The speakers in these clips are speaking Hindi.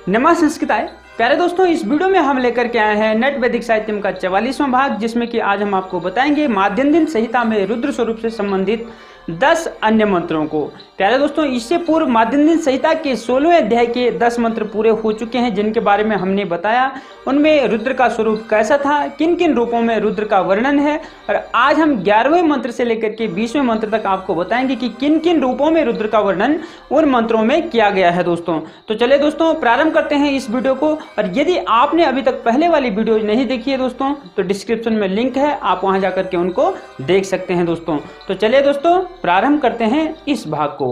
नमः संस्कृताय प्यारे दोस्तों, इस वीडियो में हम लेकर के आए हैं नट वैदिक साहित्यम का 44वां भाग, जिसमें कि आज हम आपको बताएंगे माध्यन्दिन संहिता में रुद्र स्वरूप से संबंधित 10 अन्य मंत्रों को। प्यारे दोस्तों, इससे पूर्व माध्यन्दिन संहिता के 16वें अध्याय के 10 मंत्र पूरे हो चुके हैं, जिनके बारे में हमने बताया उनमें रुद्र का स्वरूप कैसा था, किन किन रूपों में रुद्र का वर्णन है। और आज हम 11वें मंत्र से लेकर के 20वें मंत्र तक आपको बताएंगे कि किन किन रूपों में रुद्र का वर्णन उन मंत्रों में किया गया है दोस्तों। तो चलिए दोस्तों, प्रारंभ करते हैं इस वीडियो को। और यदि आपने अभी तक पहले वाली वीडियो नहीं देखी है दोस्तों, तो डिस्क्रिप्शन में लिंक है, आप वहां जाकर के उनको देख सकते हैं दोस्तों। तो चलिए दोस्तों, प्रारंभ करते हैं इस भाग को।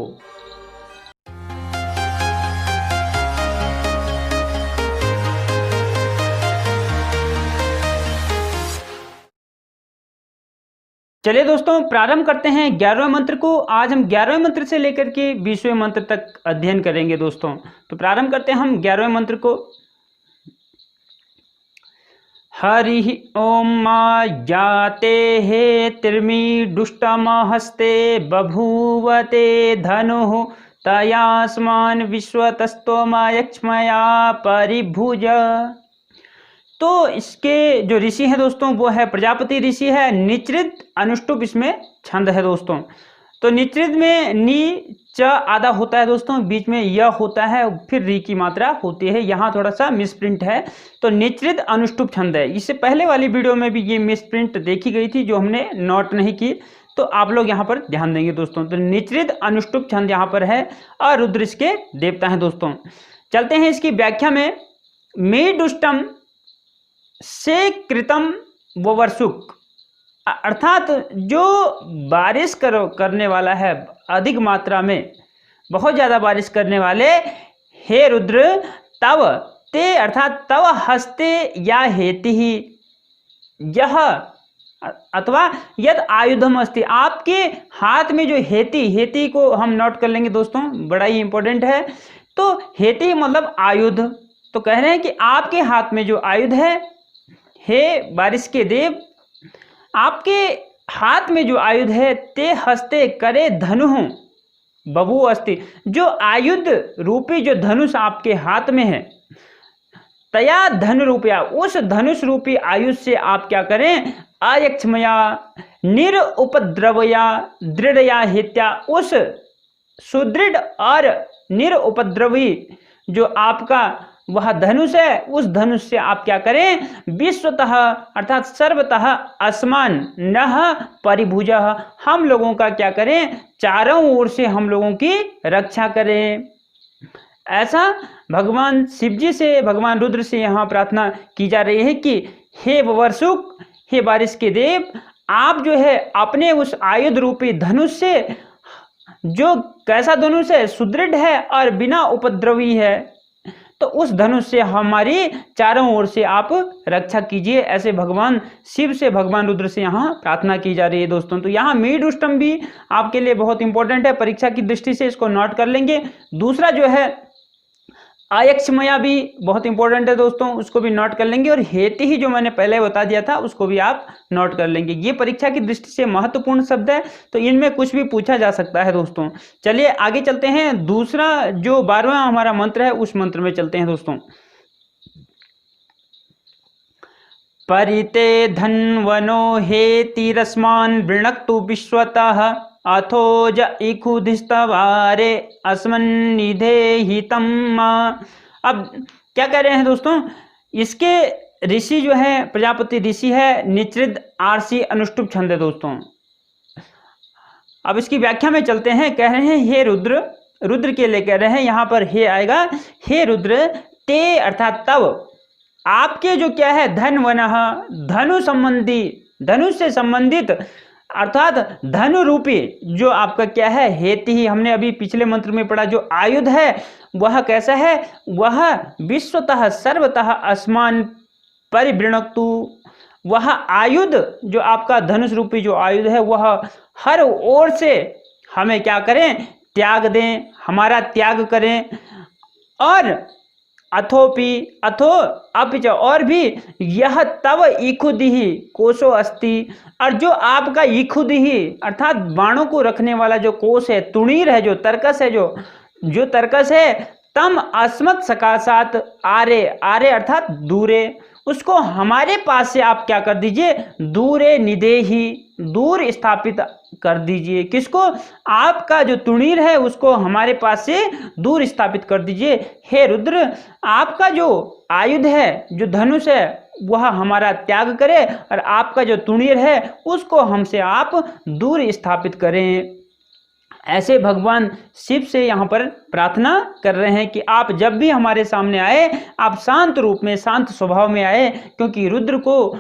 चलिए दोस्तों, प्रारंभ करते हैं 11वें मंत्र को। आज हम 11वें मंत्र से लेकर के 20वें मंत्र तक अध्ययन करेंगे दोस्तों। तो प्रारंभ करते हैं हम 11वें मंत्र को। हरि ओम मा जाते हे तिर्मी दुष्टमहस्ते बभूवते धनुः तयास्मान विश्वतस्तोमायक्ष्मया परिभुज। तो इसके जो ऋषि हैं दोस्तों, वो है प्रजापति ऋषि है। निचृत अनुष्टुप इसमें छंद है दोस्तों। तो निचृत में नी च आधा होता है दोस्तों, बीच में य होता है, फिर री की मात्रा होती है। यहाँ थोड़ा सा मिसप्रिंट है। तो निचृत अनुष्टुप छंद है। इससे पहले वाली वीडियो में भी ये मिसप्रिंट देखी गई थी, जो हमने नोट नहीं की, तो आप लोग यहाँ पर ध्यान देंगे दोस्तों। तो निचृत अनुष्टुप छंद यहाँ पर है और रुद्र इसके देवता हैं दोस्तों। चलते हैं इसकी व्याख्या में। मे दुष्टम से कृतम ववर्षुक, अर्थात जो बारिश करने वाला है अधिक मात्रा में, बहुत ज़्यादा बारिश करने वाले, हे रुद्र तव ते अर्थात तव हस्ते या हेति ही यह अथवा यद आयुधम अस्ति, आपके हाथ में जो हेति को हम नोट कर लेंगे दोस्तों, बड़ा ही इंपॉर्टेंट है। तो हेति मतलब आयुध। तो कह रहे हैं कि आपके हाथ में जो आयुध है, हे बारिश के देव, आपके हाथ में जो आयुध है, ते हस्ते करे धनु बभू अस्ति, जो आयुध रूपी जो धनुष आपके हाथ में है, तया धनु रूपया, उस धनुष रूपी आयुध से आप क्या करें, अयक्ष्मया निरुपद्रवया दृढ़या हित्या, उस सुदृढ़ और निरुपद्रवी जो आपका वह धनुष है, उस धनुष से आप क्या करें, विश्वतः अर्थात सर्वतः असमान नह परिभुज, हम लोगों का क्या करें, चारों ओर से हम लोगों की रक्षा करें। ऐसा भगवान शिव जी से, भगवान रुद्र से यहाँ प्रार्थना की जा रही है कि हे ववर्षुक, हे बारिश के देव, आप जो है अपने उस आयुध रूपी धनुष से, जो कैसा धनुष है, सुदृढ़ है और बिना उपद्रवी है, तो उस धनुष से हमारी चारों ओर से आप रक्षा कीजिए। ऐसे भगवान शिव से, भगवान रुद्र से यहाँ प्रार्थना की जा रही है दोस्तों। तो यहाँ मीडुष्टम भी आपके लिए बहुत इंपॉर्टेंट है, परीक्षा की दृष्टि से इसको नोट कर लेंगे। दूसरा जो है अयक्ष्मया भी बहुत इंपॉर्टेंट है दोस्तों, उसको भी नोट कर लेंगे। और हेति ही जो मैंने पहले बता दिया था, उसको भी आप नोट कर लेंगे। ये परीक्षा की दृष्टि से महत्वपूर्ण शब्द है, तो इनमें कुछ भी पूछा जा सकता है दोस्तों। चलिए आगे चलते हैं। दूसरा जो 12वां हमारा मंत्र है, उस मंत्र में चलते हैं दोस्तों। परिते धन्वनो हेति रस्मान वृणक्तु विश्वतः अथोज इखुधिस्तवारे अस्मन्निधे हितम। अब क्या कह रहे हैं दोस्तों, इसके ऋषि जो है प्रजापति ऋषि है, निचृत आरसी अनुष्टुप छंद है दोस्तों। अब इसकी व्याख्या में चलते हैं। कह रहे हैं हे रुद्र, रुद्र के लिए कह रहे हैं, यहाँ पर हे आएगा, हे रुद्र ते अर्थात तब, आपके जो क्या है धन वनः, धनु संबंधी, धनुष से संबंधित अर्थात धनु रूपी जो आपका क्या है, हेति ही, हमने अभी पिछले मंत्र में पढ़ा, जो आयुध है वह कैसा है, वह विश्वतः सर्वतः असमान परिवृणक्तु, वह आयुध जो आपका धनुष रूपी जो आयुध है, वह हर ओर से हमें क्या करें, त्याग दें, हमारा त्याग करें। और अथोपि अथो अपिच, और भी यह तव इखुदिहि कोशो अस्ति, और जो आपका इखुदिहि अर्थात बाणों को रखने वाला जो कोश है, तुणीर है, जो तरकस है, जो तरकस है, तम अस्मत् सकाशात आरे, आरे अर्थात दूरे, उसको हमारे पास से आप क्या कर दीजिए, दूरे निदेही, दूर स्थापित कर दीजिए। किसको, आपका जो तुणीर है उसको हमारे पास से दूर स्थापित कर दीजिए। हे रुद्र, आपका जो आयुध है, जो धनुष है, वह हमारा त्याग करे और आपका जो तुणीर है उसको हमसे आप दूर स्थापित करें। ऐसे भगवान शिव से यहाँ पर प्रार्थना कर रहे हैं कि आप जब भी हमारे सामने आए, आप शांत रूप में, शांत स्वभाव में आए, क्योंकि रुद्र को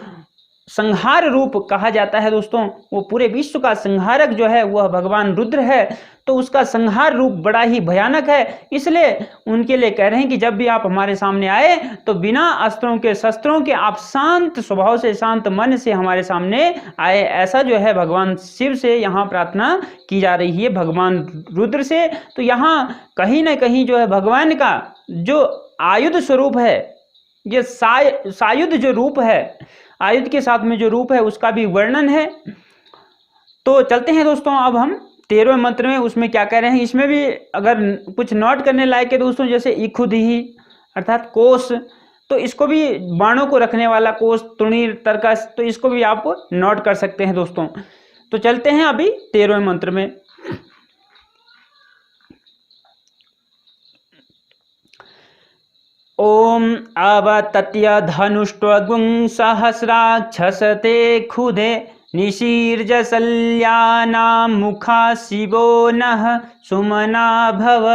संहार रूप कहा जाता है दोस्तों। वो पूरे विश्व का संहारक जो है वह भगवान रुद्र है, तो उसका संहार रूप बड़ा ही भयानक है। इसलिए उनके लिए कह रहे हैं कि जब भी आप हमारे सामने आए तो बिना अस्त्रों के, शस्त्रों के, आप शांत स्वभाव से, शांत मन से हमारे सामने आए। ऐसा जो है भगवान शिव से यहाँ प्रार्थना की जा रही है, भगवान रुद्र से। तो यहाँ कहीं ना कहीं जो है भगवान का जो आयुध स्वरूप है, ये सायुध जो रूप है, आयुध के साथ में जो रूप है उसका भी वर्णन है। तो चलते हैं दोस्तों, अब हम 13वें मंत्र में, उसमें क्या कह रहे हैं। इसमें भी अगर कुछ नोट करने लायक है दोस्तों, जैसे इखुदही अर्थात कोष, तो इसको भी बाणों को रखने वाला कोष, तुणीर, तरकस, तो इसको भी आप नोट कर सकते हैं दोस्तों। तो चलते हैं अभी 13वें मंत्र में। ओम अवतत्य धनुष्ट्वगुं सहस्राक्षसते खुदे निशीर्जसल्यानां मुखा शिवो नः सुमना भव।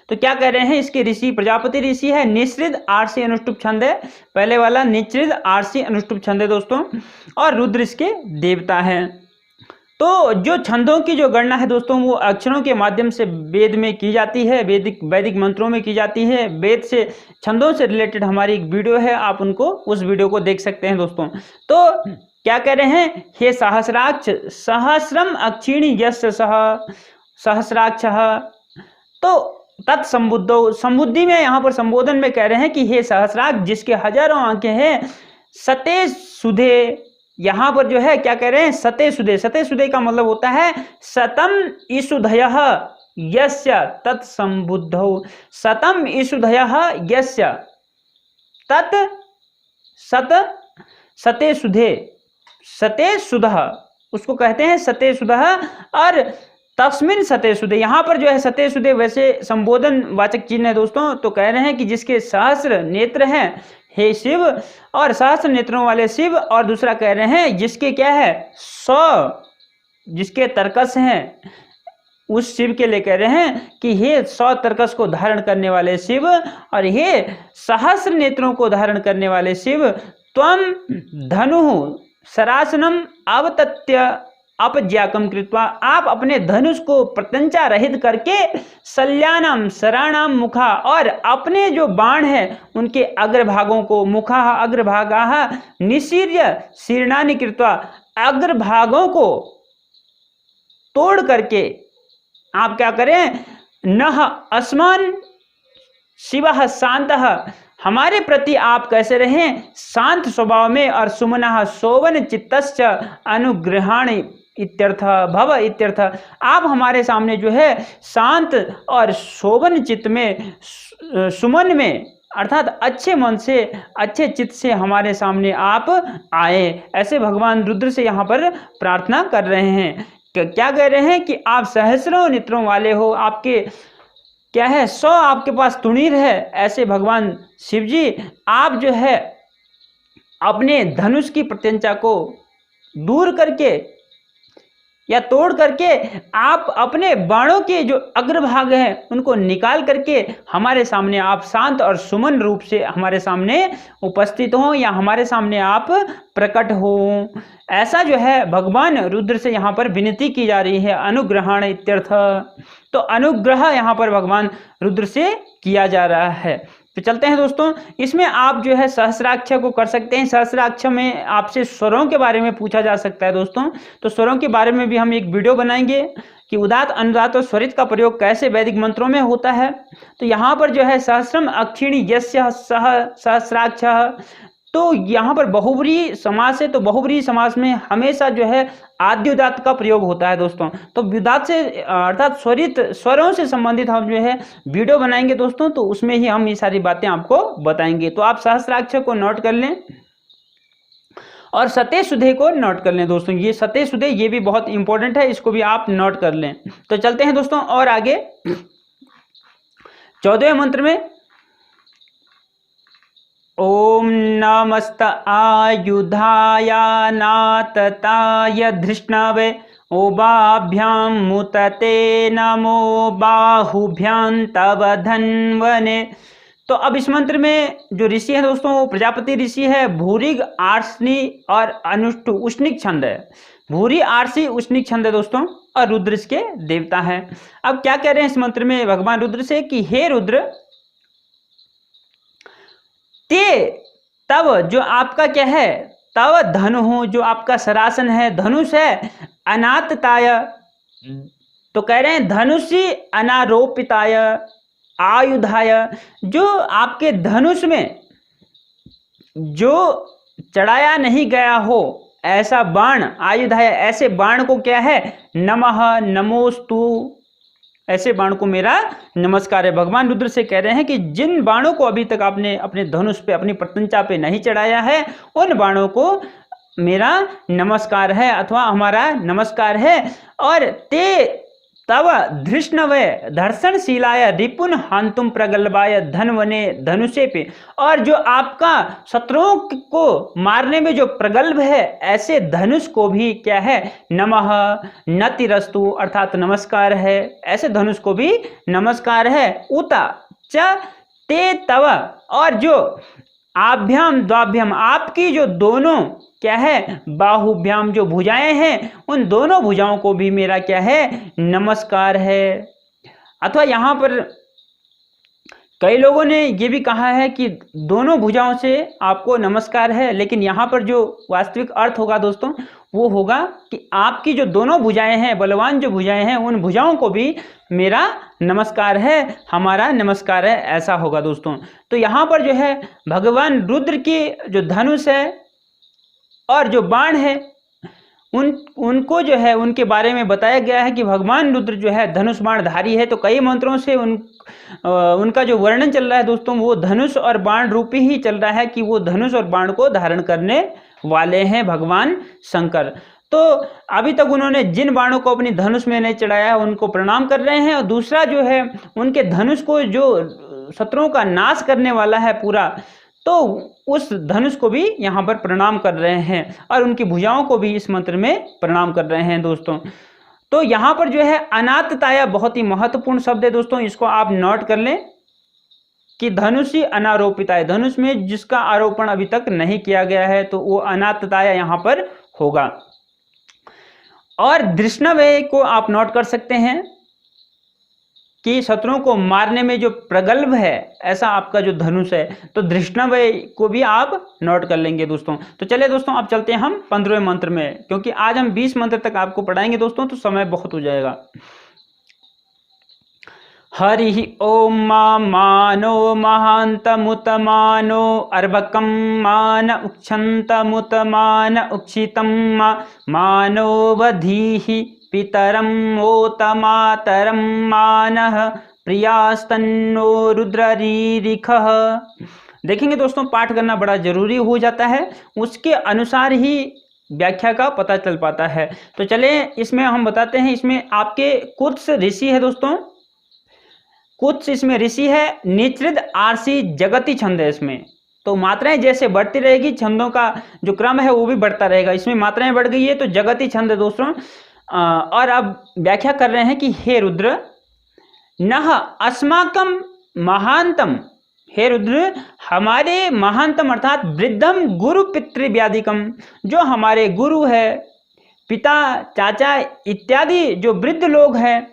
तो क्या कह रहे हैं, इसके ऋषि प्रजापति ऋषि है, निश्रित आरसी अनुष्टुप छंद है, पहले वाला निश्रित आरसी अनुष्टुप छंद है दोस्तों, और रुद्र इसके देवता है। तो जो छंदों की जो गणना है दोस्तों, वो अक्षरों के माध्यम से वेद में की जाती है, वैदिक मंत्रों में की जाती है। वेद से, छंदों से रिलेटेड हमारी एक वीडियो है, आप उनको, उस वीडियो को देख सकते हैं दोस्तों। तो क्या कह रहे हैं, हे सहस्राक्ष, सहस्रम अक्षिणी यस्य सह सहस्राक्षः, तो तत्संबुद्धौ, संबुद्धि में यहाँ पर संबोधन में कह रहे हैं कि हे सहस्राक्ष, जिसके हजारों आंखें हैं, सते सुधे, यहाँ पर जो है क्या कह रहे हैं, सते सुधे, सते सुधे का मतलब होता है शतम ईसुधयः यस्य तत्संबुद्धौ, शतम ईसुधयः यस्य तत् सत सते सुधे, सते सुधः, उसको कहते हैं सते सुधः, और तस्मिन सते सुधे, यहाँ पर जो है सते सुधे वैसे संबोधन वाचक चिन्ह है दोस्तों। तो कह रहे हैं कि जिसके सहस्र नेत्र हैं हे शिव, और सहस्र नेत्रों वाले शिव, और दूसरा कह रहे हैं जिसके क्या है 100, जिसके तरकस हैं, उस शिव के लिए कह रहे हैं कि हे 100 तरकस को धारण करने वाले शिव, और हे सहस्र नेत्रों को धारण करने वाले शिव, त्वम धनु सरासनम अवतत्य अपज्याकम कृत्वा, आप अपने धनुष को प्रत्यंचा रहित करके, सल्यानाम सराणाम मुखा, और अपने जो बाण है उनके अग्रभागों को, मुखा अग्रभागाः निशीर्य शीर्णानि कृत्वा, अग्रभागों को तोड़ करके आप क्या करें, नः अस्मान शिवः शांतः, हमारे प्रति आप कैसे रहें, शांत स्वभाव में, और सुमनः शोभन चित्तश्च अनुग्रहाणि इत्यर्थ भव इत्यर्थ, आप हमारे सामने जो है शांत और शोभन चित्त में, सुमन में, अर्थात अच्छे मन से, अच्छे चित्त से हमारे सामने आप आए। ऐसे भगवान रुद्र से यहाँ पर प्रार्थना कर रहे हैं। क्या कह रहे हैं कि आप सहस्रों नेत्रों वाले हो, आपके क्या है 100 आपके पास तुणीर है। ऐसे भगवान शिव जी, आप जो है अपने धनुष की प्रत्यंचा को दूर करके या तोड़ करके, आप अपने बाणों के जो अग्रभाग हैं उनको निकाल करके हमारे सामने आप शांत और सुमन रूप से हमारे सामने उपस्थित हों, या हमारे सामने आप प्रकट हो। ऐसा जो है भगवान रुद्र से यहाँ पर विनती की जा रही है, अनुग्रहण इत्यर्थ। तो अनुग्रह यहाँ पर भगवान रुद्र से किया जा रहा है। तो चलते हैं दोस्तों, इसमें आप जो है सहस्राक्ष को कर सकते हैं। सहस्राक्ष में आपसे स्वरों के बारे में पूछा जा सकता है दोस्तों, तो स्वरों के बारे में भी हम एक वीडियो बनाएंगे कि उदात्त, अनुदात्त और स्वरित का प्रयोग कैसे वैदिक मंत्रों में होता है। तो यहाँ पर जो है सहस्रम अक्षिणी यस्य सह सहस्राक्ष, तो यहाँ पर बहुब्रीहि समास है, तो बहुब्रीहि समास में हमेशा जो है आद्य उदात्त का प्रयोग होता है दोस्तों। तो उदात्त से अर्थात स्वरित स्वरों से संबंधित हम जो है वीडियो बनाएंगे दोस्तों, तो उसमें ही हम ये सारी बातें आपको बताएंगे। तो आप सहस्राक्षर को नोट कर लें और सते सुधे को नोट कर लें दोस्तों। ये सते सुधे ये भी बहुत इंपॉर्टेंट है, इसको भी आप नोट कर लें। तो चलते हैं दोस्तों और आगे 14वें मंत्र में ओम नमस्त आयुधाय नातताय धृष्णवे ओबाभ्याम मुतते नमो बाहुभ्यां तव धन्वने। तो अब इस मंत्र में जो ऋषि है दोस्तों वो प्रजापति ऋषि है। भूरिग आर्षणी और अनुष्टु उष्णिक छंद है। भूरी आरसी उष्णिक छंद है दोस्तों और रुद्र इसके देवता है। अब क्या कह रहे हैं इस मंत्र में भगवान रुद्र से कि हे रुद्र, ते तब जो आपका क्या है, तव धनु हो, जो आपका सरासन है, धनुष है, अनातताय, तो कह रहे हैं धनुषी अनारोपिताय आयुधाय, जो आपके धनुष में जो चढ़ाया नहीं गया हो ऐसा बाण, आयुधाय, ऐसे बाण को क्या है, नमः नमोस्तु, ऐसे बाण को मेरा नमस्कार है। भगवान रुद्र से कह रहे हैं कि जिन बाणों को अभी तक आपने अपने धनुष पे, अपनी प्रत्यंचा पे नहीं चढ़ाया है, उन बाणों को मेरा नमस्कार है अथवा हमारा नमस्कार है। और ते तव धृष्णवे धर्षणशीलाय रिपुन हांतुम प्रगल्भाय धनवने धनुषे पे, और जो आपका शत्रुओं को मारने में जो प्रगल्भ है ऐसे धनुष को भी क्या है, नमः नतिरस्तु अर्थात नमस्कार है, ऐसे धनुष को भी नमस्कार है। उता च ते तव, और जो आभ्याम द्वाभ्याम आपकी जो दोनों क्या है, बाहुभ्याम जो भुजाएं हैं, उन दोनों भुजाओं को भी मेरा क्या है, नमस्कार है। अथवा यहाँ पर कई लोगों ने ये भी कहा है कि दोनों भुजाओं से आपको नमस्कार है, लेकिन यहाँ पर जो वास्तविक अर्थ होगा दोस्तों वो होगा कि आपकी जो दोनों भुजाएं हैं, बलवान जो भुजाएं हैं, उन भुजाओं को भी मेरा नमस्कार है, हमारा नमस्कार है, ऐसा होगा दोस्तों। तो यहाँ पर जो है भगवान रुद्र की जो धनुष है और जो बाण है उनको जो है उनके बारे में बताया गया है कि भगवान रुद्र जो है धनुष बाणधारी है। तो कई मंत्रों से उनका जो वर्णन चल रहा है दोस्तों वो धनुष और बाण रूपी ही चल रहा है कि वो धनुष और बाण को धारण करने वाले हैं भगवान शंकर। तो अभी तक उन्होंने जिन बाणों को अपनी धनुष में नहीं चढ़ाया है उनको प्रणाम कर रहे हैं, और दूसरा जो है उनके धनुष को जो शत्रुओं का नाश करने वाला है पूरा, तो उस धनुष को भी यहाँ पर प्रणाम कर रहे हैं और उनकी भुजाओं को भी इस मंत्र में प्रणाम कर रहे हैं दोस्तों। तो यहाँ पर जो है अनातताया बहुत ही महत्वपूर्ण शब्द है दोस्तों, इसको आप नोट कर लें कि धनुषी अनारोपिताय, धनुष में जिसका आरोपण अभी तक नहीं किया गया है तो वो अनातताया यहाँ पर होगा। और धृष्णवे को आप नोट कर सकते हैं कि शत्रुओं को मारने में जो प्रगल्भ है ऐसा आपका जो धनुष है, तो धृष्णवे को भी आप नोट कर लेंगे दोस्तों। तो चलिए दोस्तों अब चलते हैं हम 15वें मंत्र में, क्योंकि आज हम 20 मंत्र तक आपको पढ़ाएंगे दोस्तों तो समय बहुत हो जाएगा। हरि ओम मानो महांतमुत मानो अर्भकम मान उक्षंतमुत मान उक्षितम मानो वधीहि पितरम ओतमातरम मानः प्रियास्तन्नो रुद्ररीरिखः। देखेंगे दोस्तों पाठ करना बड़ा जरूरी हो जाता है, उसके अनुसार ही व्याख्या का पता चल पाता है। तो चले इसमें हम बताते हैं, इसमें आपके कुछ ऋषि है दोस्तों, कुछ इसमें ऋषि है, निचृद आरसी जगती छंद है इसमें। तो मात्राएं जैसे बढ़ती रहेगी छंदों का जो क्रम है वो भी बढ़ता रहेगा। इसमें मात्राएं बढ़ गई है तो जगती छंद है दोस्तों। और अब व्याख्या कर रहे हैं कि हे रुद्र, नह अस्माकम महानतम, हे रुद्र हमारे महानतम अर्थात वृद्धम गुरु पितृव्यादिकम, जो हमारे गुरु है, पिता चाचा इत्यादि जो वृद्ध लोग हैं,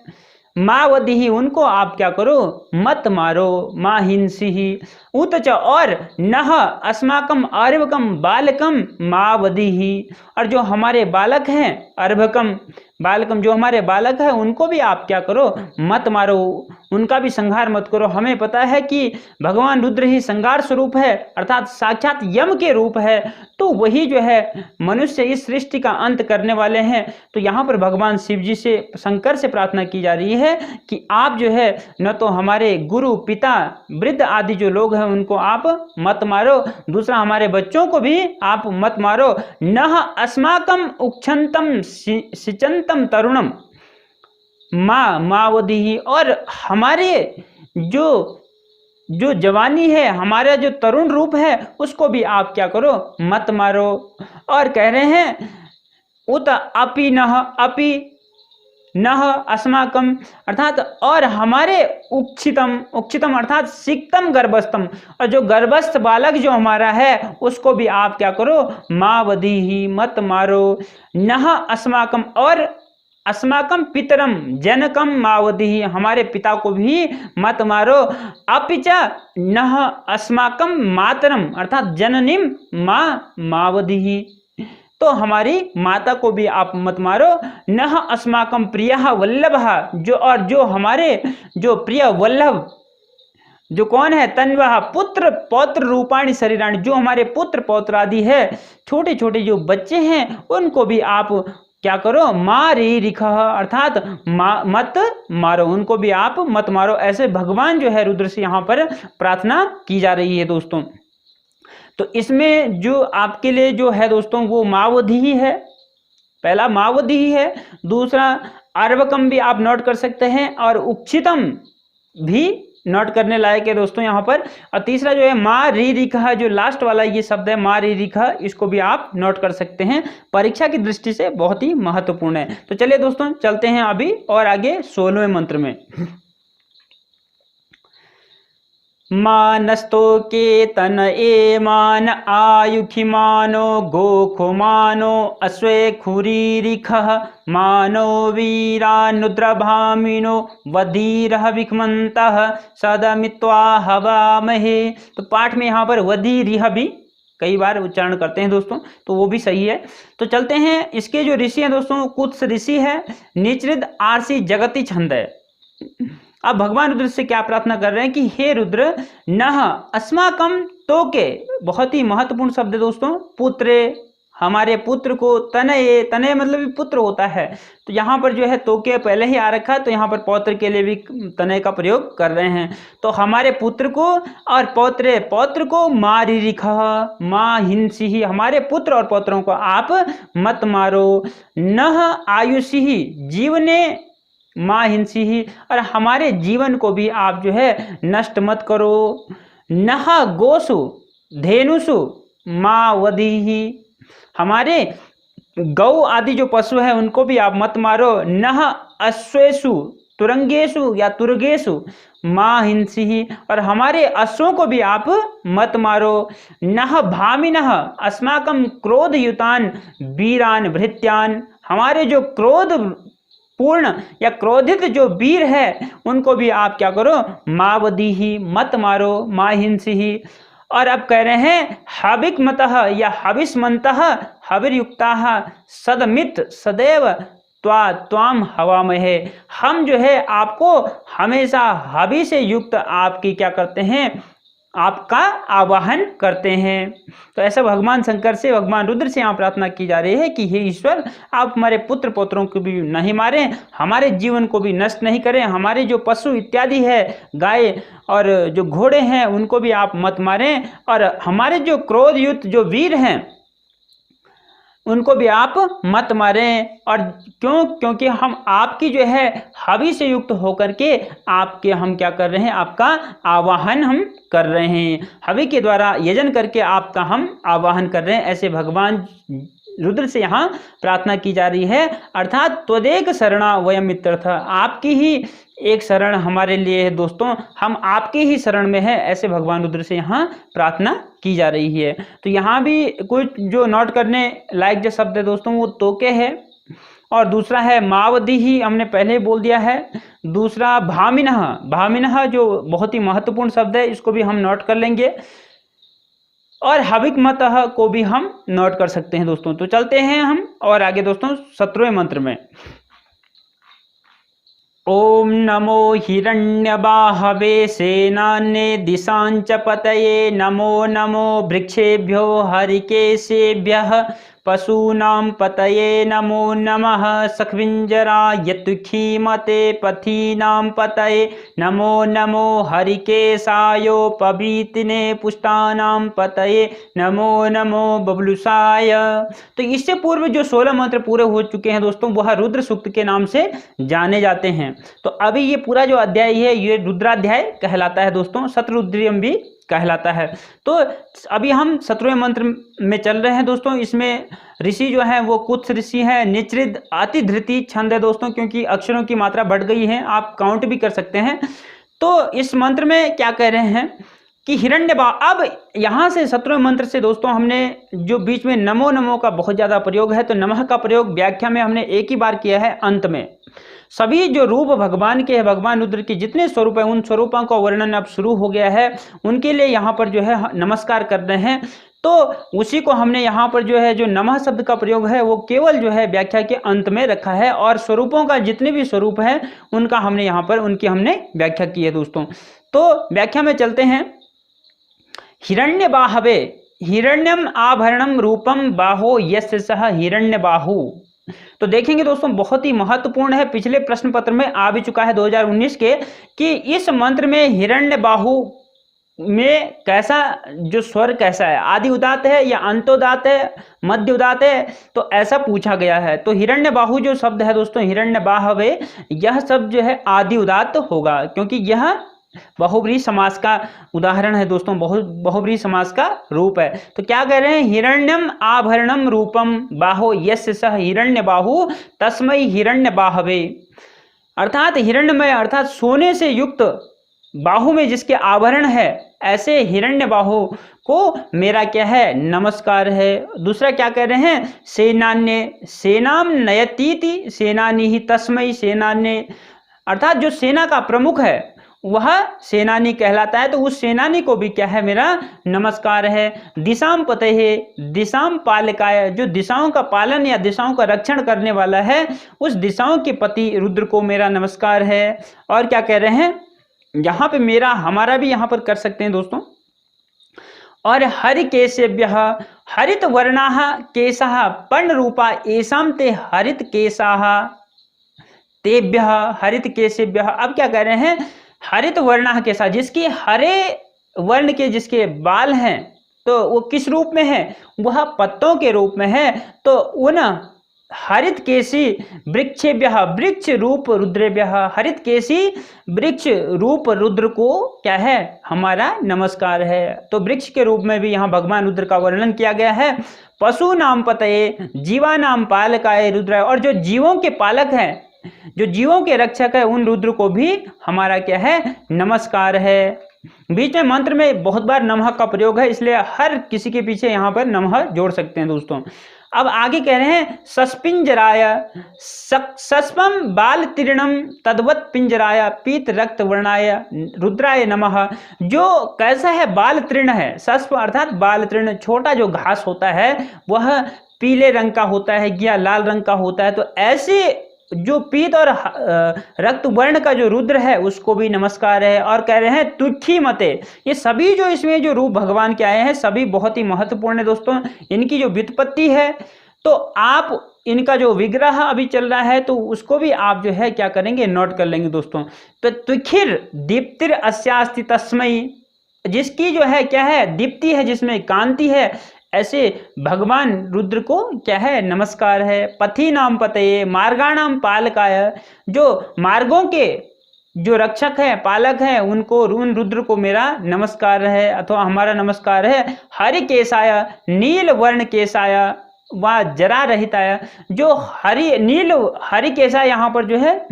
माँ वधि ही उनको आप क्या करो, मत मारो, माँ हिंसी ही, उत च और नह अस्माकम अर्भकम बालकम मावधि, और जो हमारे बालक हैं अर्भकम बालकम, जो हमारे बालक है उनको भी आप क्या करो मत मारो, उनका भी संहार मत करो। हमें पता है कि भगवान रुद्र ही संहार स्वरूप है, अर्थात साक्षात यम के रूप है, तो वही जो है मनुष्य इस सृष्टि का अंत करने वाले हैं। तो यहाँ पर भगवान शिव जी से शंकर से प्रार्थना की जा रही है कि आप जो है न तो हमारे गुरु पिता वृद्ध आदि जो लोग हैं उनको आप मत मारो, दूसरा हमारे बच्चों को भी आप मत मारो। नह अस्माकम उक्षंतम सिचंतम तरुणम मावधि, और हमारे जो जवानी है, हमारा जो तरुण रूप है उसको भी आप क्या करो मत मारो। और कह रहे हैं उत अपि नह अस्माकम, अर्थात और हमारे उक्षितम अर्थात सिक्तम गर्भस्थम, और जो गर्भस्थ बालक जो हमारा है उसको भी आप क्या करो मावधि ही मत मारो। नह अस्माकम और अस्माकम पितरम जनकम मावधि, हमारे पिता को भी मत मारो। अपिच नह अस्माकम मातरम अर्थात जननीम मावधि, तो हमारी माता को भी आप मत मारो। नह अस्माकम प्रियः वल्लभः, जो हमारे जो प्रिय वल्लभ जो कौन है तन्वः पुत्र पौत्र रूपाणी शरीराणी, जो हमारे पुत्र पौत्र आदि है छोटे छोटे जो बच्चे हैं उनको भी आप क्या करो मारीरिखः अर्थात मत मारो, उनको भी आप मत मारो। ऐसे भगवान जो है रुद्र से यहाँ पर प्रार्थना की जा रही है दोस्तों। तो इसमें जो आपके लिए जो है दोस्तों वो मावधि ही है, पहला मावधि ही है, दूसरा अर्वकम भी आप नोट कर सकते हैं और उक्षितम भी नोट करने लायक है दोस्तों यहाँ पर, और तीसरा जो है मा री रिखा जो लास्ट वाला ये शब्द है मा री रिखा, इसको भी आप नोट कर सकते हैं, परीक्षा की दृष्टि से बहुत ही महत्वपूर्ण है। तो चलिए दोस्तों चलते हैं अभी और आगे 16वें मंत्र में। मानस्तो के तन ए मान आयुखिमानो गोखुमानो अश्वे खुरीरिखः मानो वीरानुद्रभामिनो वधीरः विक्मन्तः सदमित्वा हवामहे। तो पाठ में यहाँ पर वधीरिह भी कई बार उच्चारण करते हैं दोस्तों, तो वो भी सही है। तो चलते हैं, इसके जो ऋषि हैं दोस्तों कुत्स ऋषि है, निचृद आरसी जगति छंद है। अब भगवान रुद्र से क्या प्रार्थना कर रहे हैं कि हे रुद्र नह अस्माकम तो के, बहुत ही महत्वपूर्ण शब्द है दोस्तों, पुत्रे हमारे पुत्र को, तनये तनय मतलब भी पुत्र होता है, तो यहाँ पर जो है तो के पहले ही आ रखा है, तो यहाँ पर पौत्र के लिए भी तनय का प्रयोग कर रहे हैं। तो हमारे पुत्र को और पौत्र को मारीरिखः मां हिंसी ही, हमारे पुत्र और पौत्रों को आप मत मारो। नह आयुषि जीवने मां हिंसी ही, और हमारे जीवन को भी आप जो है नष्ट मत करो। नह गोसु धेनुसु मां वधि ही, हमारे गौ आदि जो पशु है उनको भी आप मत मारो। नह अश्वेषु तुरंगेशु या तुर्गेशु मां हिंसी ही, और हमारे अश्वों को भी आप मत मारो। नह भामिनः अस्माकं क्रोधयुतान वीरान भृत्यान, हमारे जो क्रोध पूर्ण या क्रोधित जो वीर है उनको भी आप क्या करो मावधि ही मत मारो, मां हिंसी ही। और अब कह रहे हैं हविक मतः या हविष्मन्तः हविर्युक्ताः सदमित सदैव त्वाम हवामहे, हम जो है आपको हमेशा हवि से युक्त आपकी क्या करते हैं, आपका आवाहन करते हैं। तो ऐसा भगवान शंकर से, भगवान रुद्र से यहाँ प्रार्थना की जा रही है कि हे ईश्वर आप हमारे पुत्र पौत्रों को भी नहीं मारें, हमारे जीवन को भी नष्ट नहीं करें, हमारे जो पशु इत्यादि है गाय और जो घोड़े हैं उनको भी आप मत मारें, और हमारे जो क्रोधयुक्त जो वीर हैं उनको भी आप मत मारें। और क्योंकि हम आपकी जो है हवि से युक्त होकर के आपके हम क्या कर रहे हैं, आपका आवाहन हम कर रहे हैं, हवि के द्वारा यजन करके आपका हम आवाहन कर रहे हैं। ऐसे भगवान रुद्र से यहाँ प्रार्थना की जा रही है, अर्थात त्वदेक शरणा वयम इत्यर्थ, आपकी ही एक शरण हमारे लिए है दोस्तों, हम आपके ही शरण में है, ऐसे भगवान रुद्र से यहाँ प्रार्थना की जा रही है। तो यहाँ भी कुछ जो नोट करने लायक जो शब्द है दोस्तों वो तोके है, और दूसरा है मावदिही, हमने पहले ही बोल दिया है। दूसरा भामिनः, भामिनः जो बहुत ही महत्वपूर्ण शब्द है, इसको भी हम नोट कर लेंगे। और हविकमतः को भी हम नोट कर सकते हैं दोस्तों। तो चलते हैं हम और आगे दोस्तों 17वें मंत्र में। ओम नमो हिरण्यबाहवे सेनान्ये दिशांच पतये, नमो नमो वृक्षेभ्यो हरिकेशेभ्यः पशूनां पतये, नमो नमः सखविंजराय तुखीमते पथीनां पतये, नमो नमो हरिकेशायोपवीतिने पुष्टानां पतये, नमो नमो बबलुसाय। तो इससे पूर्व जो 16 मंत्र पूरे हो चुके हैं दोस्तों, वह रुद्र सूक्त के नाम से जाने जाते हैं। तो अभी ये पूरा जो अध्याय है ये रुद्राध्याय कहलाता है दोस्तों, शतरुद्रियम भी कहलाता है। तो अभी हम 17वें मंत्र में चल रहे हैं दोस्तों। इसमें ऋषि जो है वो कुछ ऋषि हैं, निचृद अतिधृति छंद है दोस्तों, क्योंकि अक्षरों की मात्रा बढ़ गई है, आप काउंट भी कर सकते हैं। तो इस मंत्र में क्या कह रहे हैं कि हिरण्यबाह, अब यहाँ से 17वें मंत्र से दोस्तों हमने जो बीच में नमो नमो का बहुत ज़्यादा प्रयोग है, तो नमः का प्रयोग व्याख्या में हमने एक ही बार किया है अंत में। सभी जो रूप भगवान के हैं, भगवान रुद्र के जितने स्वरूप हैं, उन स्वरूपों का वर्णन अब शुरू हो गया है, उनके लिए यहाँ पर जो है नमस्कार कर रहे हैं। तो उसी को हमने यहाँ पर जो है जो नमः शब्द का प्रयोग है वो केवल जो है व्याख्या के अंत में रखा है, और स्वरूपों का जितने भी स्वरूप हैं उनका हमने यहाँ पर उनकी हमने व्याख्या की है दोस्तों। तो व्याख्या में चलते हैं। हिरण्यबाहवे, हिरण्यम आभरणम रूपम बाहो यस्य सह हिरण्यबाहु। तो देखेंगे दोस्तों बहुत ही महत्वपूर्ण है, पिछले प्रश्न पत्र में आ भी चुका है 2019 के, कि इस मंत्र में हिरण्यबाहु में कैसा जो स्वर कैसा है, आदि उदात है या अंतोदात है, मध्य उदात है, तो ऐसा पूछा गया है। तो हिरण्यबाहु जो शब्द है दोस्तों, हिरण्यबाहवे, यह शब्द जो है आदि उदात होगा, क्योंकि यह बहुब्रीहि समास का उदाहरण है दोस्तों, बहुब्रीहि समास का रूप है। तो क्या कह रहे हैं, हिरण्यम आभरणम रूपम बाहो यस्य सह हिरण्यबाहु तस्मै हिरण्यबाहवे। अर्थात हिरण्यमय अर्थात सोने से युक्त बाहु में जिसके आभरण है, ऐसे हिरण्यबाहु को मेरा क्या है, नमस्कार है। दूसरा क्या कह रहे हैं, सेनान्य सेनाम नयतीति सेनानी ही तस्मै सेनान्य, अर्थात जो सेना का प्रमुख है वह सेनानी कहलाता है, तो उस सेनानी को भी क्या है, मेरा नमस्कार है। दिशाम पते है दिशाम पालकाय, जो दिशाओं का पालन या दिशाओं का रक्षण करने वाला है, उस दिशाओं के पति रुद्र को मेरा नमस्कार है। और क्या कह रहे हैं, यहाँ पे मेरा हमारा भी यहाँ पर कर सकते हैं दोस्तों। और हरिकेशेभ्यः, हरित वर्णाः केशाः पर्णरूपा येषां ते हरित केशाः तेभ्यः हरित केशेभ्यः। अब क्या कह रहे हैं, हरित वर्णाः केशाः, जिसकी हरे वर्ण के जिसके बाल हैं, तो वो किस रूप में है, वह पत्तों के रूप में है। तो उन हरित केशी वृक्षेभ्यः, वृक्ष रूप रुद्रेभ्यः, हरित केशी वृक्ष रूप रुद्र को क्या है, हमारा नमस्कार है। तो वृक्ष के रूप में भी यहाँ भगवान रुद्र का वर्णन किया गया है। पशु नाम पतये जीवा नाम पालकाय रुद्र, और जो जीवों के पालक हैं, जो जीवों के रक्षक है, उन रुद्र को भी हमारा क्या है, नमस्कार है। बीच में मंत्र में बहुत बार नमः का प्रयोग है, इसलिए हर किसी के पीछे यहाँ पर नमः जोड़ सकते हैं दोस्तों। अब आगे कह रहे हैं, सस्पिंजराय सस्पम बाल तीर्णम तद्वत पिंजराय पीत रक्त वर्णाय रुद्राय नमः। जो कैसा है, बाल तीर्ण है, सस्प अर्थात बाल तीर्ण, छोटा जो घास होता है वह पीले रंग का होता है या लाल रंग का होता है। तो ऐसे जो पीत और रक्त वर्ण का जो रुद्र है उसको भी नमस्कार है। और कह रहे हैं तुखी मते, ये सभी जो इसमें जो रूप भगवान के आए हैं सभी बहुत ही महत्वपूर्ण है दोस्तों। इनकी जो व्युत्पत्ति है, तो आप इनका जो विग्रह अभी चल रहा है तो उसको भी आप जो है क्या करेंगे, नोट कर लेंगे दोस्तों। तो तुखिर दीप्तिर अस्यास्ति तस्मयी, जिसकी जो है क्या है, दीप्ति है, जिसमें कांति है, ऐसे भगवान रुद्र को क्या है, नमस्कार है। पथी नाम पतये मार्गाणाम पालकाय, जो मार्गों के जो रक्षक है, पालक है, उनको उन रुद्र को मेरा नमस्कार है अथवा हमारा नमस्कार है। हरि केशाय नील वर्ण केशाय, व जरा रहिताय, जो हरि नील हरि केसा यहाँ पर जो है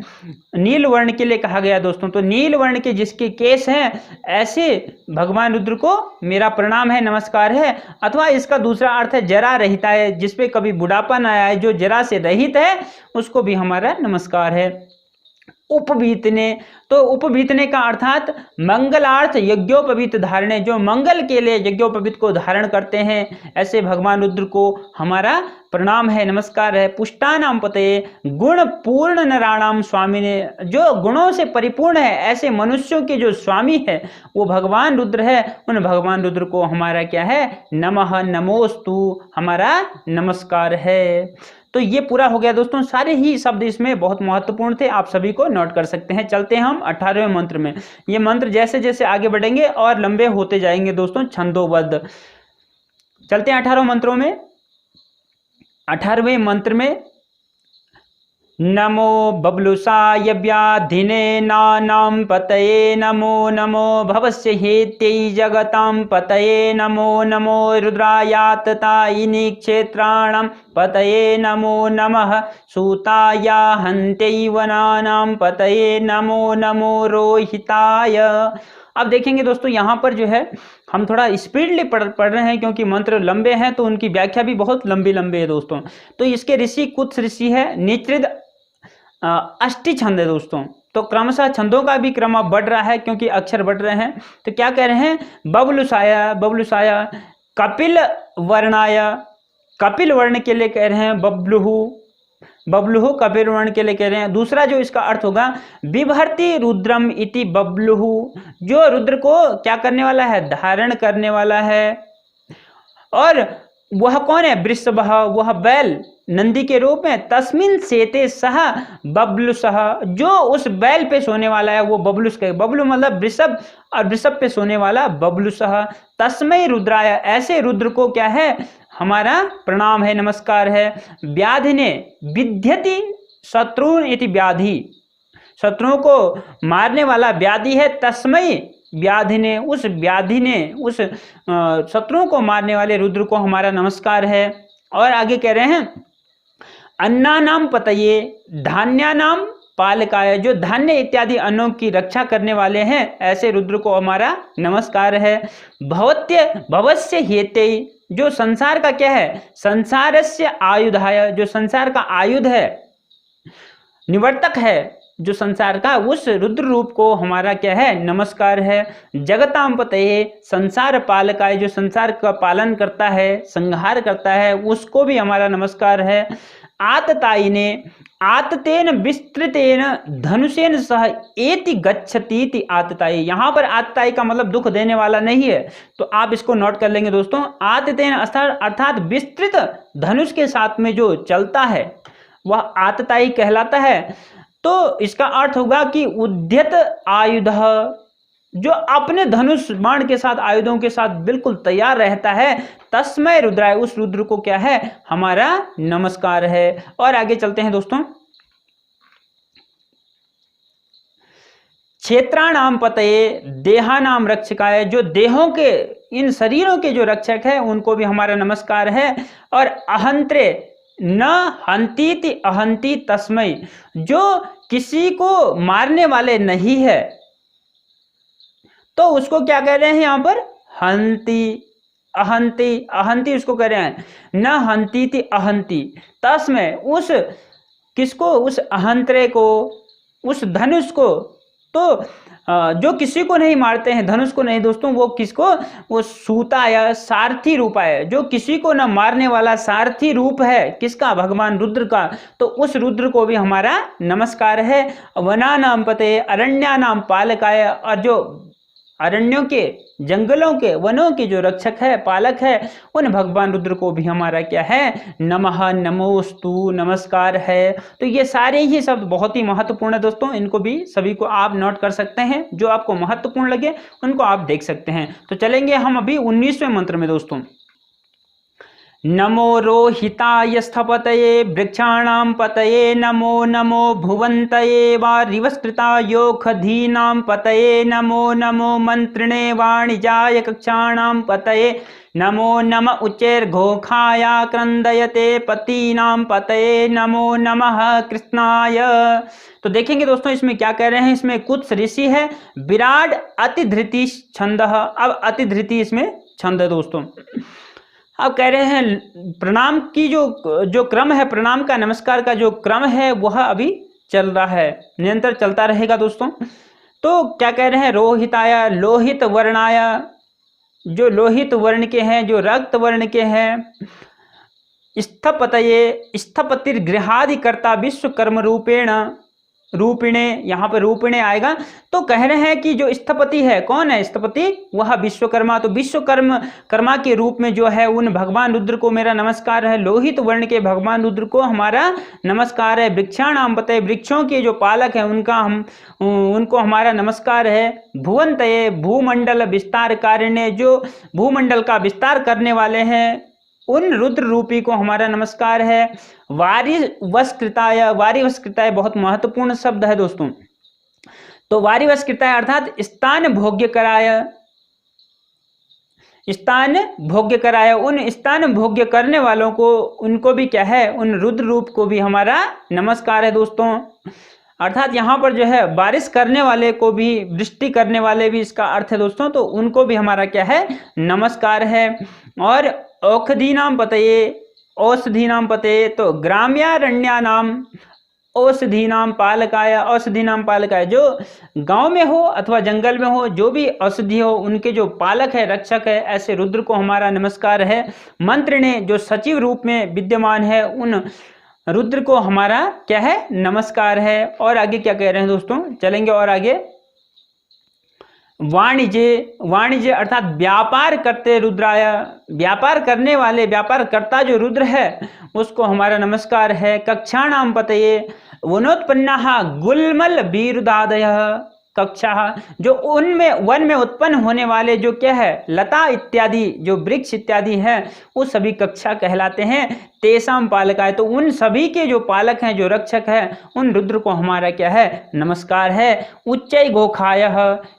नील वर्ण के लिए कहा गया दोस्तों। तो नील वर्ण के जिसके केस हैं ऐसे भगवान रुद्र को मेरा प्रणाम है, नमस्कार है। अथवा इसका दूसरा अर्थ है जरा रहिताय, जिसपे कभी बुढ़ापा न आया है, जो जरा से रहित है उसको भी हमारा नमस्कार है। उपवीतने, तो उपवीतने का अर्थात मंगलार्थ यज्ञोपवीत धारणे, जो मंगल के लिए यज्ञोपवीत को धारण करते हैं, ऐसे भगवान रुद्र को हमारा प्रणाम है, नमस्कार है। पुष्टानाम पतये, गुण पूर्ण नराणाम स्वामी ने, जो गुणों से परिपूर्ण है ऐसे मनुष्यों के जो स्वामी है वो भगवान रुद्र है। उन भगवान रुद्र को हमारा क्या है, नमः नमोस्तु, हमारा नमस्कार है। तो ये पूरा हो गया दोस्तों। सारे ही शब्द इसमें बहुत महत्वपूर्ण थे, आप सभी को नोट कर सकते हैं। चलते हैं हम 18वें मंत्र में। ये मंत्र जैसे जैसे आगे बढ़ेंगे और लंबे होते जाएंगे दोस्तों छंदोबद्ध। चलते हैं 18 मंत्रों में। 18वें मंत्र में नमो बबलुसाय व्याधिने नानां पतये नमो नमो भवस्य हेत्यै जगतां पतये नमो नमो रुद्रायाततायिनी क्षेत्राणां पतये नमो नमः सूताया हन्त्यै वनानां पतये नमो नमो रोहिताय। अब देखेंगे दोस्तों यहाँ पर जो है हम थोड़ा स्पीडली पढ़ रहे हैं क्योंकि मंत्र लंबे हैं तो उनकी व्याख्या भी बहुत लंबी लंबी है दोस्तों। तो इसके ऋषि कुछ ऋषि है, निचृद अष्टी छंद है दोस्तों। तो क्रमशः छंदों का भी क्रम अब बढ़ रहा है क्योंकि अक्षर बढ़ रहे हैं। तो क्या कह रहे हैं, बबलुसाया, बबलुसाया, कपिल वर्णाय, कपिल वर्ण के लिए कह रहे हैं बबलुहु, बबलुहु कपिल वर्ण के लिए कह रहे हैं। दूसरा जो इसका अर्थ होगा बिभर्ति रुद्रम इति बबलुहु, जो रुद्र को क्या करने वाला है, धारण करने वाला है। और वह कौन है, वृषभः, वह बैल नंदी के रूप में, तस्मिन सेते सह बबलुसः, जो उस बैल पे सोने वाला है वो बबलुस के, बबलु मतलब वृषभ और वृषभ पे सोने वाला बबलुसः। तस्मै रुद्राय, ऐसे रुद्र को क्या है हमारा प्रणाम है, नमस्कार है। व्याधिने विध्यति शत्रुन इति व्याधि, शत्रुओं को मारने वाला व्याधि है। तस्मै व्याधि ने, उस व्याधि ने, उस शत्रुओं को मारने वाले रुद्र को हमारा नमस्कार है। और आगे कह रहे हैं अन्नानाम पतये धान्यानाम पालकाय, जो धान्य इत्यादि अन्नों की रक्षा करने वाले हैं ऐसे रुद्र को हमारा नमस्कार है। भवत्य भवस्य हेते, जो संसार का क्या है, संसारस्य आयुधाय, जो संसार का आयुध है, निवर्तक है जो संसार का, उस रुद्र रूप को हमारा क्या है, नमस्कार है। जगतां पतये, संसार पालकाय, जो संसार का पालन करता है, संहार करता है, उसको भी हमारा नमस्कार है। आततायिने, आततेन विस्तृतेन धनुषेन सह एति गच्छतीति आततायी, यहाँ पर आततायी का मतलब दुख देने वाला नहीं है, तो आप इसको नोट कर लेंगे दोस्तों। आततेन अर्थात विस्तृत धनुष के साथ में जो चलता है वह आततायी कहलाता है। तो इसका अर्थ होगा कि उद्यत आयुध, जो अपने धनुष बाण के साथ, आयुधों के साथ बिल्कुल तैयार रहता है। तस्मै रुद्राय, उस रुद्र को क्या है, हमारा नमस्कार है। और आगे चलते हैं दोस्तों। क्षेत्राणाम पतये देहानाम रक्षकाय, जो देहों के, इन शरीरों के जो रक्षक है उनको भी हमारा नमस्कार है। और अहंत्रे न हंतीति अहंती तस्मै, जो किसी को मारने वाले नहीं है तो उसको क्या कह रहे हैं यहाँ पर, हंती, अहंती, अहंती उसको कह रहे हैं। न हंतीति अहंती तस्मै, उस किसको, उस अहंत्रे को, उस धनुष को, तो जो किसी को नहीं मारते हैं, धनुष को नहीं दोस्तों, वो किसको, वो सूता या सारथी रूप है, जो किसी को न मारने वाला सारथी रूप है, किसका, भगवान रुद्र का, तो उस रुद्र को भी हमारा नमस्कार है। वनानाम पतये अरण्यानाम पालकाय, और जो अरण्यों के, जंगलों के, वनों के जो रक्षक है, पालक है, उन भगवान रुद्र को भी हमारा क्या है, नमः नमोस्तु, नमस्कार है। तो ये सारे ही शब्द बहुत ही महत्वपूर्ण है दोस्तों, इनको भी सभी को आप नोट कर सकते हैं, जो आपको महत्वपूर्ण लगे उनको आप देख सकते हैं। तो चलेंगे हम अभी 19वें मंत्र में दोस्तों। नमो रोहिताय स्थपतये वृक्षाणां पतये नमो नमो भुवन्तये वारिवस्कृतायोखधीनां पतये नमो नमो मन्त्रिणे वाणिजाय कक्षाणां पतये नमो नम उच्चैर्घोखाया क्रंदयते पतीनाम पतये नमो नमः कृष्णाय। तो देखेंगे दोस्तों इसमें क्या कह रहे हैं, इसमें कुछ ऋषि है, विराट अतिधृति छंद। अब अतिधृति इसमें छंद है दोस्तों। अब कह रहे हैं प्रणाम की जो क्रम है, प्रणाम का नमस्कार का जो क्रम है वह अभी चल रहा है, निरंतर चलता रहेगा दोस्तों। तो क्या कह रहे हैं, रोहिताय लोहित वर्णाय, जो लोहित वर्ण के हैं, जो रक्त वर्ण के हैं, स्थपतये स्थपतिर्गृहादिकर्ता विश्वकर्म रूपिणे, यहाँ पर रूपिणे आएगा। तो कह रहे हैं कि जो स्थपति है, कौन है स्थपति, वह विश्वकर्मा। तो कर्मा के रूप में जो है उन भगवान रुद्र को मेरा नमस्कार है। लोहित वर्ण के भगवान रुद्र को हमारा नमस्कार है। वृक्षाणाम पतये, वृक्षों के जो पालक है उनको हमारा नमस्कार है। भुवनतये भूमंडल विस्तार कारिणे, जो भूमंडल का विस्तार करने वाले हैं उन रुद्र रूपी को हमारा नमस्कार है। वारिवस्कृताय, वारिवस्कृताय बहुत महत्वपूर्ण शब्द है दोस्तों। तो वारिवस्कृताय अर्थात स्थान भोग्य कराय, स्थान भोग्य कराय, उन स्थान भोग्य करने वालों को, उनको भी क्या है, उन रुद्र रूप को भी हमारा नमस्कार है दोस्तों। अर्थात यहाँ पर जो है बारिश करने वाले को भी, वृष्टि करने वाले भी इसका अर्थ है दोस्तों। तो उनको भी हमारा क्या है, नमस्कार है। और औषधीनाम पतये, औषधीनाम पतये, तो ग्राम्यारण्यानाम औषधीनाम पालकाय, औषधीनाम पालकाय, जो गांव में हो अथवा जंगल में हो, जो भी औषधि हो उनके जो पालक है, रक्षक है, ऐसे रुद्र को हमारा नमस्कार है। मंत्र ने, जो सचिव रूप में विद्यमान है, उन रुद्र को हमारा क्या है, नमस्कार है। और आगे क्या कह रहे हैं दोस्तों, चलेंगे और आगे। वाणिज्य, वाणिज्य अर्थात व्यापार करते रुद्राय, व्यापार करने वाले, व्यापार करता जो रुद्र है उसको हमारा नमस्कार है। कक्षाणाम पतये वनोत्पन्ना गुल्मल बीरुदादय, कक्षा, जो उनमें वन में उत्पन्न होने वाले जो क्या है, लता इत्यादि, जो वृक्ष इत्यादि है, वो सभी कक्षा कहलाते हैं। तेसाम पालकाय, तो उन सभी के जो पालक हैं, जो रक्षक है, उन रुद्र को हमारा क्या है, नमस्कार है। उच्चै घोखाय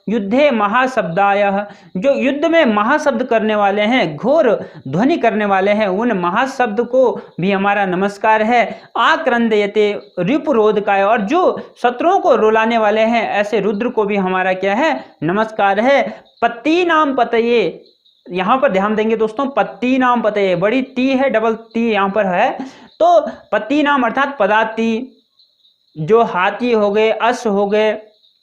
युद्धे महाशब्दाय, जो युद्ध में महाशब्द करने वाले हैं, घोर ध्वनि करने वाले हैं, उन महाशब्द को भी हमारा नमस्कार है। आक्रंदयते रिपुरोधकाय, और जो शत्रुओं को रुलाने वाले हैं ऐसे रुद्र को भी हमारा क्या है, नमस्कार है। पत्ती नाम पतये, यहां पर ध्यान देंगे दोस्तों, पत्ती नाम पतये, बड़ी ती है, डबल ती यहां पर है। तो पत्ती नाम अर्थात पदाती, जो हाथी हो गए, अश्व हो गए,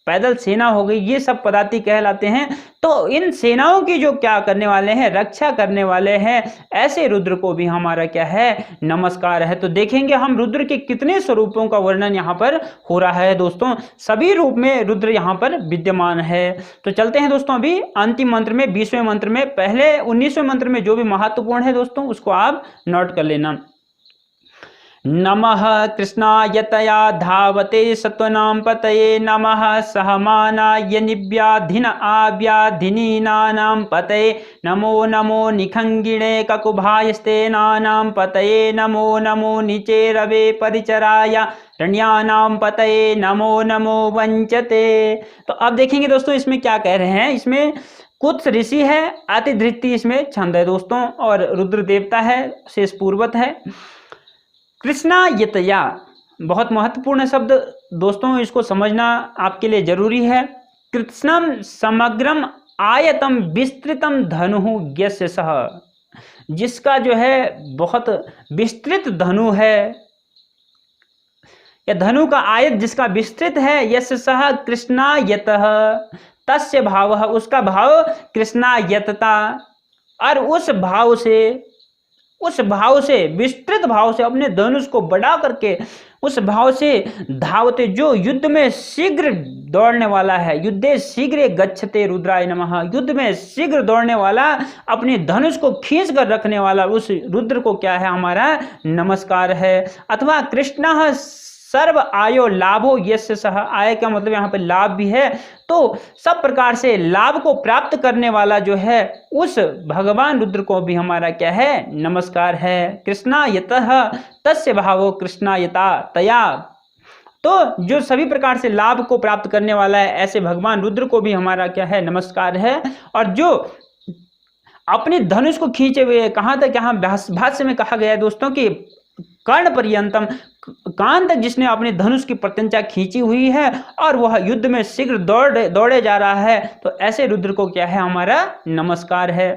पैदल सेना हो गई, ये सब पदाती कहलाते हैं। तो इन सेनाओं की जो क्या करने वाले हैं, रक्षा करने वाले हैं, ऐसे रुद्र को भी हमारा क्या है, नमस्कार है। तो देखेंगे हम रुद्र के कितने स्वरूपों का वर्णन यहाँ पर हो रहा है दोस्तों, सभी रूप में रुद्र यहाँ पर विद्यमान है। तो चलते हैं दोस्तों अभी अंतिम मंत्र में, 20वें मंत्र में। पहले 19वें मंत्र में जो भी महत्वपूर्ण है दोस्तों उसको आप नोट कर लेना। नमः कृष्णायतया धावते सत्वनाम पतये नमः सहमानाय निव्याधिन आव्याधिनीनानां पतये नमो नमो निखंगिणे ककुभायस्तेनानां पतये नमो नमो निचेरवे परिचराय रण्यानां पतये नमो नमो वंचते। तो अब देखेंगे दोस्तों इसमें क्या कह रहे हैं, इसमें कुछ ऋषि है, अतिधृति इसमें छंद है दोस्तों, और रुद्र देवता है, शेष पूर्वत है। कृष्णायतया बहुत महत्वपूर्ण शब्द दोस्तों, इसको समझना आपके लिए जरूरी है। कृष्णम समग्रम आयतम विस्तृतम धनु यस्य सह, जिसका जो है बहुत विस्तृत धनु है, या धनु का आयत जिसका विस्तृत है, यस्य सह कृष्णायतः, तस्य भाव, उसका भाव कृष्णायतता, और उस भाव से विस्तृत भाव से अपने धनुष को बढ़ा करके उस भाव से धावते, जो युद्ध में शीघ्र दौड़ने वाला है, युद्धे शीघ्र गच्छते रुद्राय नमः, युद्ध में शीघ्र दौड़ने वाला, अपने धनुष को खींच कर रखने वाला, उस रुद्र को क्या है, हमारा नमस्कार है। अथवा कृष्ण सर्व आयो लाभो यस्य सह, आय का मतलब यहाँ पे लाभ भी है, तो सब प्रकार से लाभ को प्राप्त करने वाला जो है उस भगवान रुद्र को भी हमारा क्या है, नमस्कार है। कृष्णायतः तस्य भावो कृष्णायता तया, तो जो सभी प्रकार से लाभ को प्राप्त करने वाला है ऐसे भगवान रुद्र को भी हमारा क्या है, नमस्कार है। और जो अपने धनुष को खींचे हुए, कहाँ तक, यहाँ भाष्य में कहा गया है दोस्तों कि कर्ण पर्यंतम, कान तक जिसने अपने धनुष की प्रत्यंचा खींची हुई है और वह युद्ध में शीघ्र दौड़े जा रहा है, तो ऐसे रुद्र को क्या है, हमारा नमस्कार है।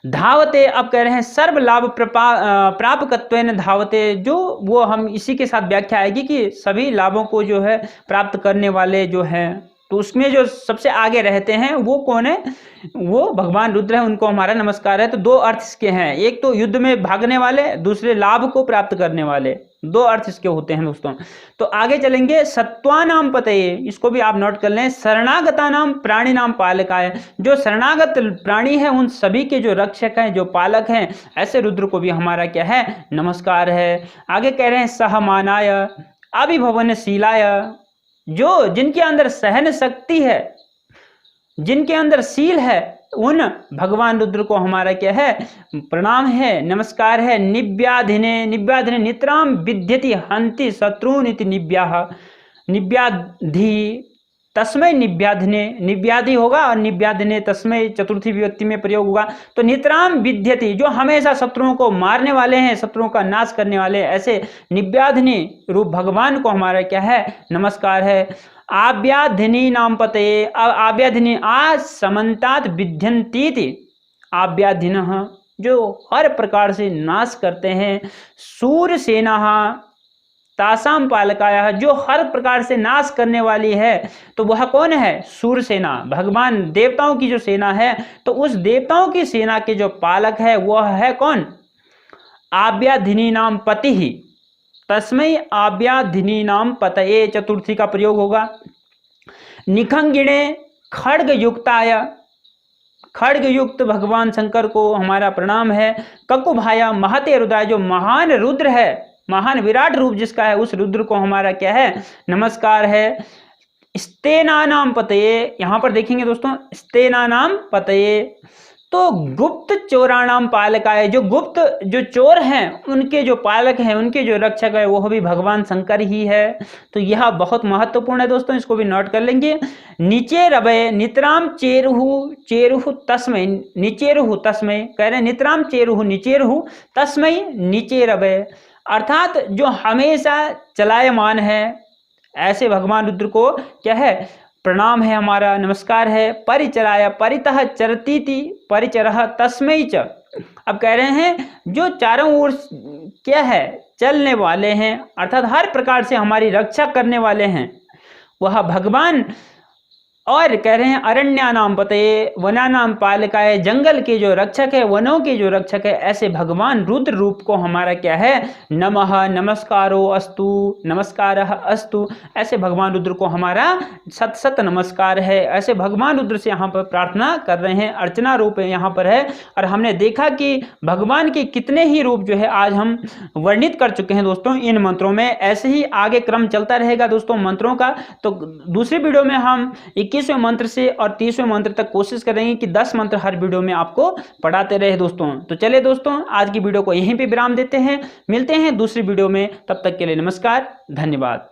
धावते, अब कह रहे हैं सर्व लाभ प्रापकत्वेन धावते, जो वो हम इसी के साथ व्याख्या आएगी कि सभी लाभों को जो है प्राप्त करने वाले जो है, तो उसमें जो सबसे आगे रहते हैं वो कौन है, वो भगवान रुद्र है, उनको हमारा नमस्कार है। तो दो अर्थ इसके हैं, एक तो युद्ध में भागने वाले, दूसरे लाभ को प्राप्त करने वाले, दो अर्थ इसके होते हैं दोस्तों। तो आगे चलेंगे, सत्वानाम पतये, इसको भी आप नोट कर लें, शरणागता नाम प्राणी नाम पालकाय, जो शरणागत प्राणी है उन सभी के जो रक्षक हैं, जो पालक हैं, ऐसे रुद्र को भी हमारा क्या है, नमस्कार है। आगे कह रहे हैं सहमानाय अभिभवनशीलाय, जो जिनके अंदर सहन शक्ति है, जिनके अंदर शील है, उन भगवान रुद्र को हमारा क्या है, प्रणाम है, नमस्कार है। निव्याधिने, निव्याधिने नित्राम विद्यति हंति शत्रुन इति निव्याह, निव्याधि तस्मै निव्याधिने, निव्याधि होगा और निव्याधिने तस्मै चतुर्थी विभक्ति में प्रयोग होगा। तो नित्राम विद्यति, जो हमेशा शत्रुओं को मारने वाले हैं, शत्रुओं का नाश करने वाले, ऐसे निव्याधिनी रूप भगवान को हमारा क्या है, नमस्कार है। आव्याधिनी नाम पतये, आव्याधिनी आ समन्तात विध्यन्तीति, आव्याधिनः, जो हर प्रकार से नाश करते हैं। सूरसेना तासाम पालकाया, जो हर प्रकार से नाश करने वाली है, तो वह कौन है, सूरसेना, भगवान देवताओं की जो सेना है, तो उस देवताओं की सेना के जो पालक है वह है कौन, आव्याधिनी नाम पति ही, तस्मै आव्याधिनी नाम पतये चतुर्थी का प्रयोग होगा। निखंगिणे खड्ग युक्ताय, खड्ग युक्त भगवान शंकर को हमारा प्रणाम है। ककुभाया महते रुद्राय, जो महान रुद्र है, महान विराट रूप जिसका है, उस रुद्र को हमारा क्या है, नमस्कार है। स्तेनानाम पतये, यहाँ पर देखेंगे दोस्तों, स्तेनानाम पतये, तो गुप्त चोराणाम पालकाय, जो गुप्त जो चोर हैं उनके जो पालक हैं, उनके जो रक्षक है, वो भी भगवान शंकर ही है। तो यह बहुत महत्वपूर्ण है दोस्तों, इसको भी नोट कर लेंगे। नीचे रवय नितराम चेरुहु, चेरुहु तस्मै, निचेरुहु तस्मै, कह रहे हैं नितराम चेरुहु निचेरुहु तस्मै नीचे रवय, अर्थात जो हमेशा चलायमान है, ऐसे भगवान रुद्र को क्या है, प्रणाम है, हमारा नमस्कार है। परिचराय परितः चरतीति परिचरः तस्मै च, अब कह रहे हैं जो चारों ओर क्या है, चलने वाले हैं, अर्थात हर प्रकार से हमारी रक्षा करने वाले हैं, वह भगवान। और कह रहे हैं अरण्यानाम पतये वनानाम पालकाय, जंगल के जो रक्षक है, वनों के जो रक्षक है, ऐसे भगवान रुद्र रूप को हमारा क्या है, नमः नमस्कारो अस्तु, नमस्कारः अस्तु, ऐसे भगवान रुद्र को हमारा सत सत नमस्कार है। ऐसे भगवान रुद्र से यहाँ पर प्रार्थना कर रहे हैं, अर्चना रूप यहाँ पर है। और हमने देखा कि भगवान के कितने ही रूप जो है आज हम वर्णित कर चुके हैं दोस्तों इन मंत्रों में। ऐसे ही आगे क्रम चलता रहेगा दोस्तों मंत्रों का। तो दूसरी वीडियो में हम 21वें मंत्र से और 30वें मंत्र तक कोशिश करेंगे कि 10 मंत्र हर वीडियो में आपको पढ़ाते रहे दोस्तों। तो चलिए दोस्तों, आज की वीडियो को यहीं पे विराम देते हैं, मिलते हैं दूसरी वीडियो में, तब तक के लिए नमस्कार, धन्यवाद।